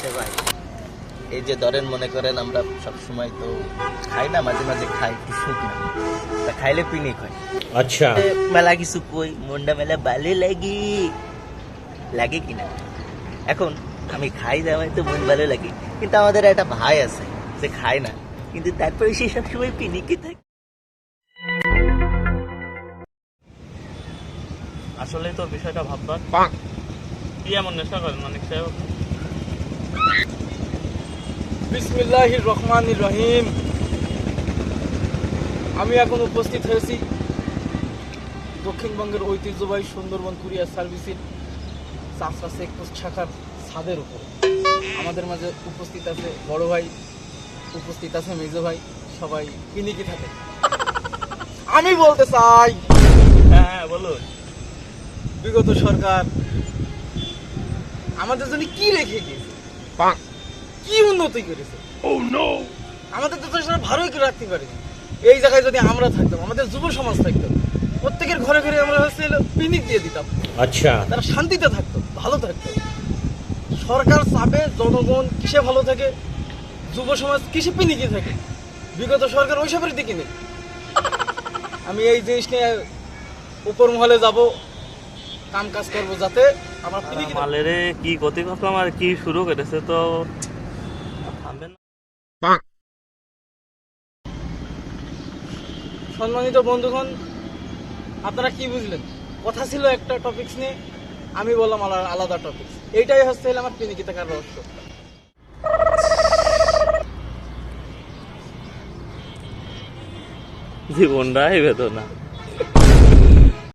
আছে ভাই। এই যে ধরেন মনে করেন আমরা সবসময় তো খাই না, মাঝে মাঝে খাই একটু শুকনা, তা খাইলে পিনিক হয়। আচ্ছা, মেলা কিছু কই মনটা মেলা ভালো লাগে, লাগে কিনা। এখন আমি খাই দাওয়াই তো মন ভালো লাগে, কিন্তু আমাদের একটা ভাই আছে যে খায় না, কিন্তু তারপরে সে সবসময় পিনিকে থাকে। আসলে তো বিষয়টা ভাববার কি এমন নেশা করেন অনেক সাহেব? বিসমিল্লাহির রহমানির রহিম। আমি এখন উপস্থিত হয়েছি দক্ষিণবঙ্গের ঐতিহ্যবাহী সুন্দরবন কুরিয়ার সার্ভিসের চাষরা চেকপোস্ট শাখার ছাদের উপর। আমাদের মাঝে উপস্থিত আছে বড় ভাই, উপস্থিত আছে মেজো ভাই, সবাই পিনিকি থাকে। আমি বলতে চাই, হ্যাঁ বলুন। বিগত সরকার আমাদের জন্য কি রেখে গিয়েছে, কি উন্নতি করেছে। আমাদের তো সেটা ভালোই করে রাখতে পারি। এই জায়গায় যদি আমরা থাকতাম, আমাদের যুব সমাজ থাকতো, প্রত্যেকের ঘরে ঘরে আমরা হচ্ছে পিনিক দিয়ে দিতাম, আচ্ছা, তারা শান্তিতে থাকতো, ভালো থাকতো। সরকার চাপে জনগণ কিসে ভালো থাকে, যুব সমাজ কিসে পিনিকি থাকে। বিগত সরকার ওইসবের দিকে নেই। আমি এই জিনিস নিয়ে উপর মহলে যাব, কাম কাজ করবো যাতে আমার পিনিকি না। মালেরে কি ক্ষতি করলাম আর কি শুরু করেছে তো থামবেন না। সম্মানিত বন্ধুগণ, আপনারা কি বুঝলেন? কথা ছিল একটা টপিকস নিয়ে, আমি বললাম আলাদা টপিকস। এইটাই হচ্ছে আমার পিনিকি থাকার রহস্য। জীবনটাই বেদনা।